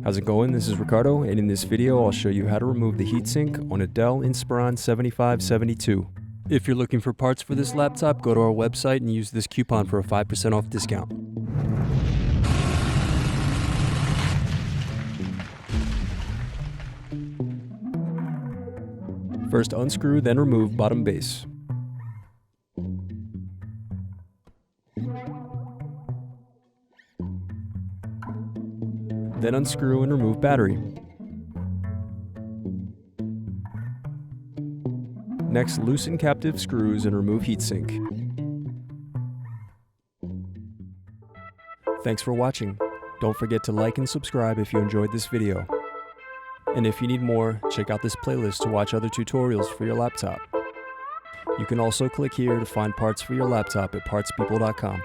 How's it going? This is Ricardo, and in this video I'll show you how to remove the heatsink on a Dell Inspiron 7572. If you're looking for parts for this laptop, go to our website and use this coupon for a 5% off discount. First unscrew, then remove bottom base. Then unscrew and remove battery. Next, loosen captive screws and remove heatsink. Thanks for watching. Don't forget to like and subscribe if you enjoyed this video. And if you need more, check out this playlist to watch other tutorials for your laptop. You can also click here to find parts for your laptop at partspeople.com.